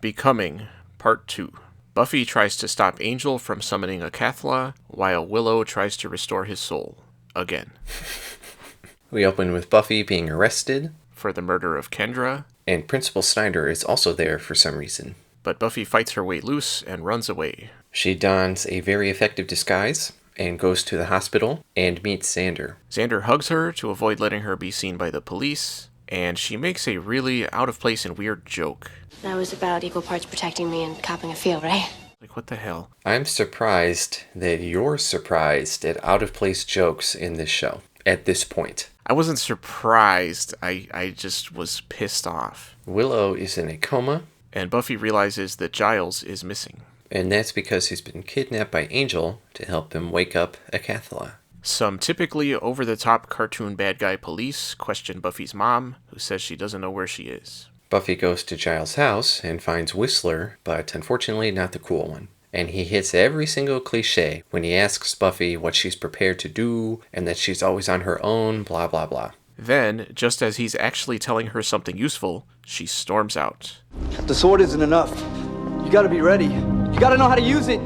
Becoming, Part 2. Buffy tries to stop Angel from summoning a Cathla, while Willow tries to restore his soul. Again. We open with Buffy being arrested for the murder of Kendra. And Principal Snyder is also there for some reason. But Buffy fights her way loose and runs away. She dons a very effective disguise and goes to the hospital and meets Xander. Xander hugs her to avoid letting her be seen by the police, and she makes a really out-of-place and weird joke. That was about equal parts protecting me and copping a feel, right? Like, what the hell? I'm surprised that you're surprised at out-of-place jokes in this show at this point. I wasn't surprised. I just was pissed off. Willow is in a coma. And Buffy realizes that Giles is missing. And that's because he's been kidnapped by Angel to help him wake up a Cathla. Some typically over-the-top cartoon bad guy police question Buffy's mom, who says she doesn't know where she is. Buffy goes to Giles' house and finds Whistler, but unfortunately not the cool one. And he hits every single cliche when he asks Buffy what she's prepared to do and that she's always on her own, blah blah blah. Then, just as he's actually telling her something useful, she storms out. The sword isn't enough. You gotta be ready. You gotta know how to use it.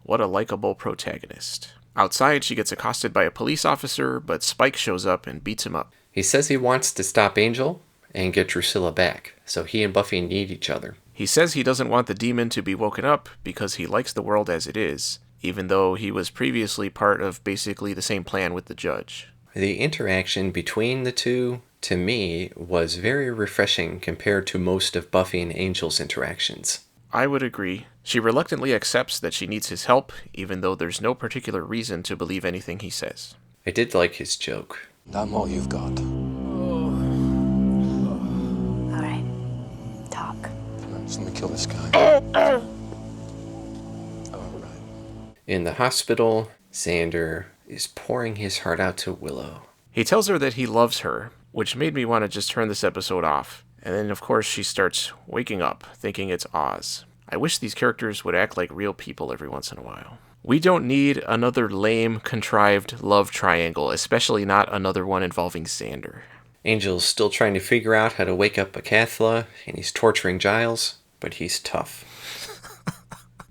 What a likable protagonist. Outside, she gets accosted by a police officer, but Spike shows up and beats him up. He says he wants to stop Angel and get Drusilla back, so he and Buffy need each other. He says he doesn't want the demon to be woken up because he likes the world as it is, even though he was previously part of basically the same plan with the judge. The interaction between the two, to me, was very refreshing compared to most of Buffy and Angel's interactions. I would agree. She reluctantly accepts that she needs his help, even though there's no particular reason to believe anything he says. I did like his joke. I'm all you've got. All right. Talk. Just let me kill this guy. All right. In the hospital, Xander is pouring his heart out to Willow. He tells her that he loves her, which made me want to just turn this episode off. And then, of course, she starts waking up, thinking it's Oz. I wish these characters would act like real people every once in a while. We don't need another lame, contrived love triangle, especially not another one involving Xander. Angel's still trying to figure out how to wake up a Cathla, and he's torturing Giles, but he's tough.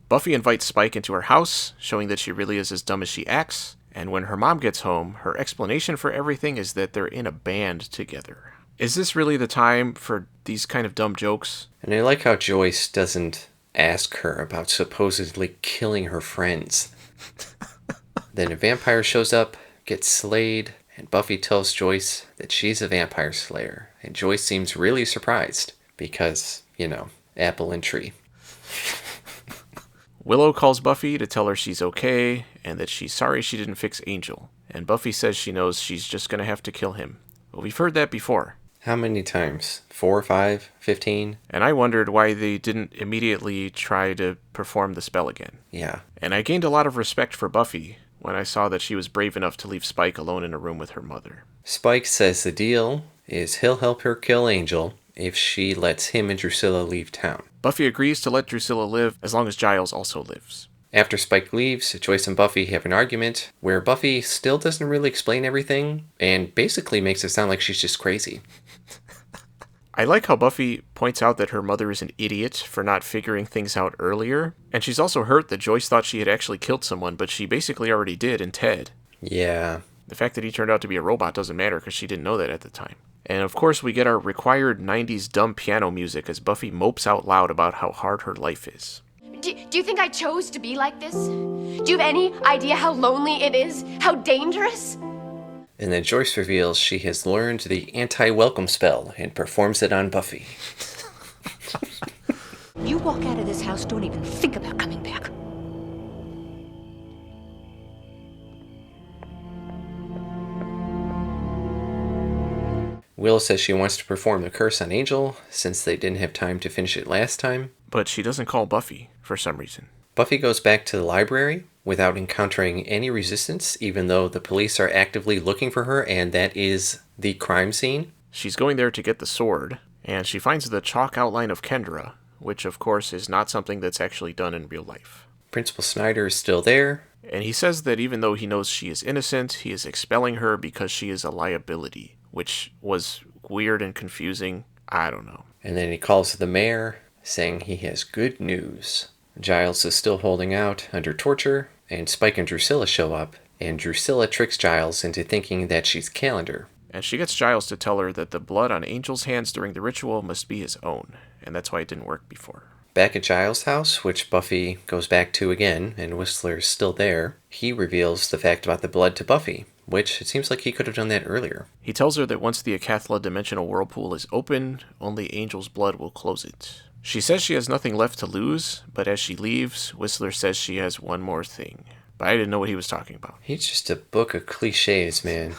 Buffy invites Spike into her house, showing that she really is as dumb as she acts, and when her mom gets home, her explanation for everything is that they're in a band together. Is this really the time for these kind of dumb jokes? And I like how Joyce doesn't ask her about supposedly killing her friends. Then a vampire shows up, gets slayed, and Buffy tells Joyce that she's a vampire slayer. And Joyce seems really surprised because, apple and tree. Willow calls Buffy to tell her she's okay and that she's sorry she didn't fix Angel. And Buffy says she knows she's just going to have to kill him. Well, we've heard that before. How many times? 4, 5, 15? And I wondered why they didn't immediately try to perform the spell again. Yeah. And I gained a lot of respect for Buffy when I saw that she was brave enough to leave Spike alone in a room with her mother. Spike says the deal is he'll help her kill Angel if she lets him and Drusilla leave town. Buffy agrees to let Drusilla live as long as Giles also lives. After Spike leaves, Joyce and Buffy have an argument where Buffy still doesn't really explain everything and basically makes it sound like she's just crazy. I like how Buffy points out that her mother is an idiot for not figuring things out earlier, and she's also hurt that Joyce thought she had actually killed someone, but she basically already did in Ted. Yeah. The fact that he turned out to be a robot doesn't matter because she didn't know that at the time. And of course we get our required 90s dumb piano music as Buffy mopes out loud about how hard her life is. Do you think I chose to be like this? Do you have any idea how lonely it is? How dangerous? And then Joyce reveals she has learned the anti-welcome spell and performs it on Buffy. You walk out of this house, don't even think about coming back. Will says she wants to perform the curse on Angel since they didn't have time to finish it last time. But she doesn't call Buffy for some reason. Buffy goes back to the library without encountering any resistance, even though the police are actively looking for her, and that is the crime scene. She's going there to get the sword, and she finds the chalk outline of Kendra, which of course is not something that's actually done in real life. Principal Snyder is still there. And he says that even though he knows she is innocent, he is expelling her because she is a liability, which was weird and confusing. I don't know. And then he calls the mayor, saying he has good news. Giles is still holding out under torture, and Spike and Drusilla show up, and Drusilla tricks Giles into thinking that she's Calendar. And she gets Giles to tell her that the blood on Angel's hands during the ritual must be his own, and that's why it didn't work before. Back at Giles' house, which Buffy goes back to again, and Whistler's still there, he reveals the fact about the blood to Buffy, which it seems like he could have done that earlier. He tells her that once the Acathla dimensional whirlpool is open, only Angel's blood will close it. She says she has nothing left to lose, but as she leaves, Whistler says she has one more thing. But I didn't know what he was talking about. He's just a book of cliches, man.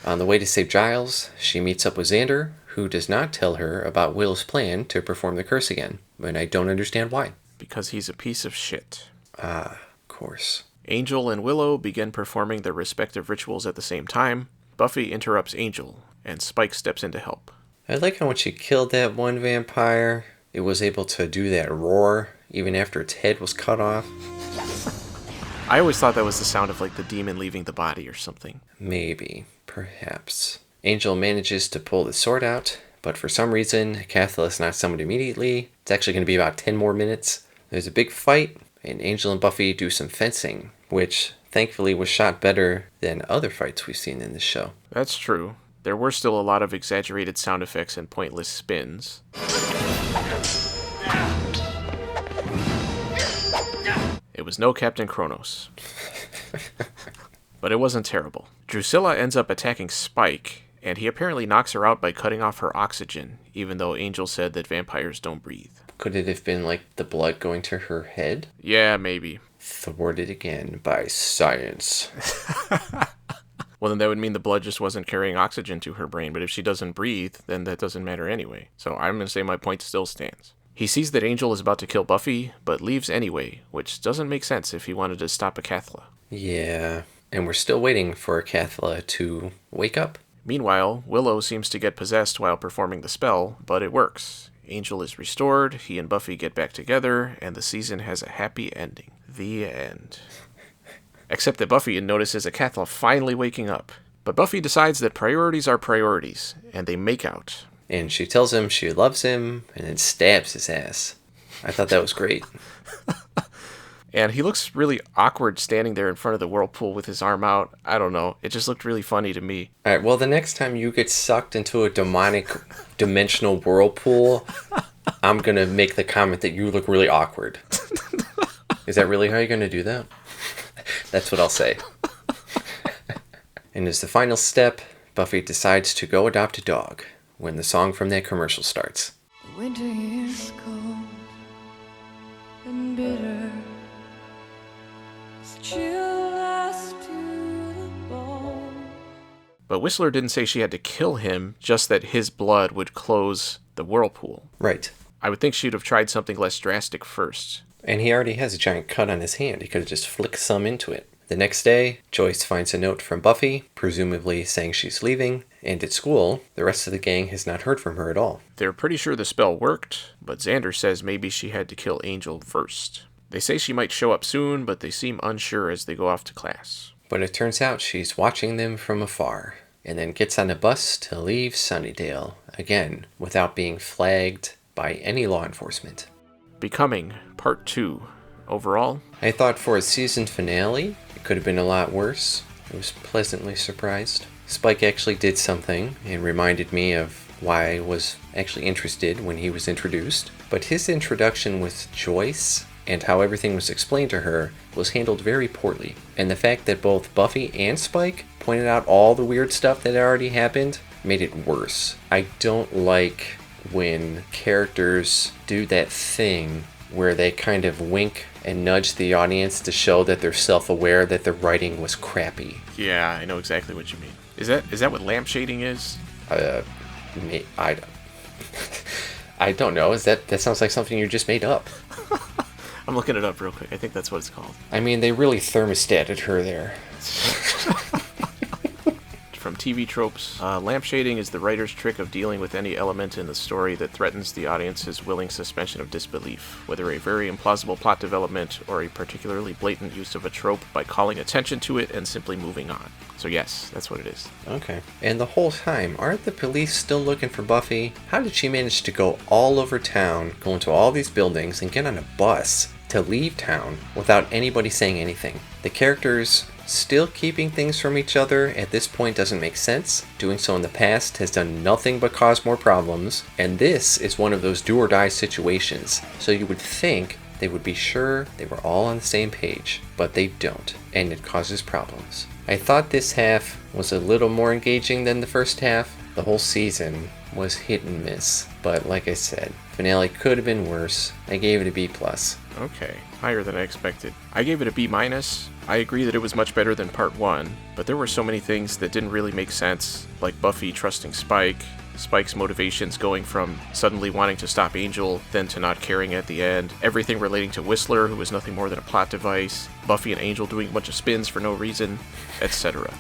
On the way to save Giles, she meets up with Xander, who does not tell her about Will's plan to perform the curse again. And I don't understand why. Because he's a piece of shit. Ah, of course. Angel and Willow begin performing their respective rituals at the same time. Buffy interrupts Angel, and Spike steps in to help. I like how when she killed that one vampire, it was able to do that roar, even after its head was cut off. I always thought that was the sound of like the demon leaving the body or something. Maybe. Perhaps. Angel manages to pull the sword out, but for some reason, Cathla is not summoned immediately. It's actually going to be about 10 more minutes. There's a big fight, and Angel and Buffy do some fencing, which thankfully was shot better than other fights we've seen in this show. That's true. There were still a lot of exaggerated sound effects and pointless spins. It was no Captain Kronos. But it wasn't terrible. Drusilla ends up attacking Spike, and he apparently knocks her out by cutting off her oxygen, even though Angel said that vampires don't breathe. Could it have been like the blood going to her head? Yeah, maybe. Thwarted again by science. Well, then that would mean the blood just wasn't carrying oxygen to her brain, but if she doesn't breathe, then that doesn't matter anyway. So I'm going to say my point still stands. He sees that Angel is about to kill Buffy, but leaves anyway, which doesn't make sense if he wanted to stop Acathla. Yeah, and we're still waiting for Acathla to wake up. Meanwhile, Willow seems to get possessed while performing the spell, but it works. Angel is restored, he and Buffy get back together, and the season has a happy ending. The end. Except that Buffy notices Acathla finally waking up. But Buffy decides that priorities are priorities, and they make out. And she tells him she loves him, and then stabs his ass. I thought that was great. And he looks really awkward standing there in front of the whirlpool with his arm out. I don't know. It just looked really funny to me. Alright, well, the next time you get sucked into a demonic dimensional whirlpool, I'm going to make the comment that you look really awkward. Is that really how you're going to do that? That's what I'll say. And as the final step, Buffy decides to go adopt a dog when the song from that commercial starts. The winter is cold and bitter. It's chill us to the bone. But Whistler didn't say she had to kill him, just that his blood would close the whirlpool. Right. I would think she'd have tried something less drastic first. And he already has a giant cut on his hand. He could have just flicked some into it. The next day, Joyce finds a note from Buffy, presumably saying she's leaving, and at school, the rest of the gang has not heard from her at all. They're pretty sure the spell worked, but Xander says maybe she had to kill Angel first. They say she might show up soon, but they seem unsure as they go off to class. But it turns out she's watching them from afar, and then gets on a bus to leave Sunnydale, again, without being flagged by any law enforcement. Becoming Part 2. Overall, I thought for a season finale, it could have been a lot worse. I was pleasantly surprised. Spike actually did something and reminded me of why I was actually interested when he was introduced. But his introduction with Joyce and how everything was explained to her was handled very poorly. And the fact that both Buffy and Spike pointed out all the weird stuff that had already happened made it worse. I don't like when characters do that thing where they kind of wink and nudge the audience to show that they're self-aware that the writing was crappy. yeah, I know exactly what you mean. Is that what lampshading is? I don't know. That sounds like something you just made up. I'm looking it up real quick. I think that's what it's called. I mean, they really thermostated her there. From TV tropes. Lampshading is the writer's trick of dealing with any element in the story that threatens the audience's willing suspension of disbelief, whether a very implausible plot development or a particularly blatant use of a trope by calling attention to it and simply moving on. So yes, that's what it is. Okay. And the whole time, aren't the police still looking for Buffy? How did she manage to go all over town, go into all these buildings, and get on a bus to leave town without anybody saying anything? The characters still keeping things from each other at this point doesn't make sense. Doing so in the past has done nothing but cause more problems, and this is one of those do or die situations. So you would think they would be sure they were all on the same page, but they don't, and it causes problems. I thought this half was a little more engaging than the first half. The whole season was hit and miss, but like I said, finale could have been worse. I gave it a B+. Okay, higher than I expected. I gave it a B-. I agree that it was much better than part 1, but there were so many things that didn't really make sense, like Buffy trusting Spike, Spike's motivations going from suddenly wanting to stop Angel, then to not caring at the end, everything relating to Whistler, who was nothing more than a plot device, Buffy and Angel doing a bunch of spins for no reason, etc.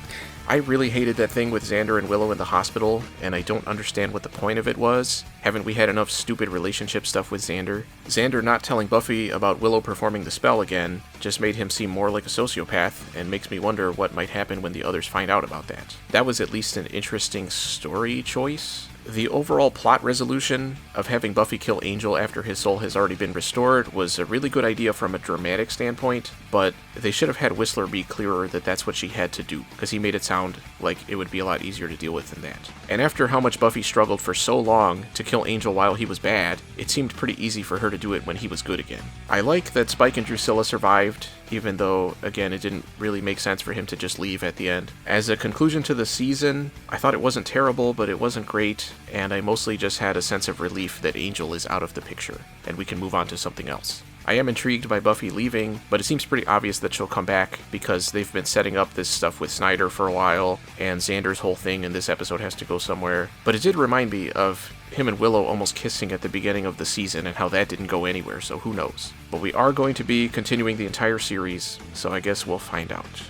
I really hated that thing with Xander and Willow in the hospital, and I don't understand what the point of it was. Haven't we had enough stupid relationship stuff with Xander? Xander not telling Buffy about Willow performing the spell again just made him seem more like a sociopath, and makes me wonder what might happen when the others find out about that. That was at least an interesting story choice. The overall plot resolution of having Buffy kill Angel after his soul has already been restored was a really good idea from a dramatic standpoint, but they should have had Whistler be clearer that that's what she had to do, because he made it sound like it would be a lot easier to deal with than that. And after how much Buffy struggled for so long to kill Angel while he was bad, it seemed pretty easy for her to do it when he was good again. I like that Spike and Drusilla survived, even though, again, it didn't really make sense for him to just leave at the end. As a conclusion to the season, I thought it wasn't terrible, but it wasn't great, and I mostly just had a sense of relief that Angel is out of the picture, and we can move on to something else. I am intrigued by Buffy leaving, but it seems pretty obvious that she'll come back because they've been setting up this stuff with Snyder for a while, and Xander's whole thing in this episode has to go somewhere. But it did remind me of him and Willow almost kissing at the beginning of the season and how that didn't go anywhere, so who knows. But we are going to be continuing the entire series, so I guess we'll find out.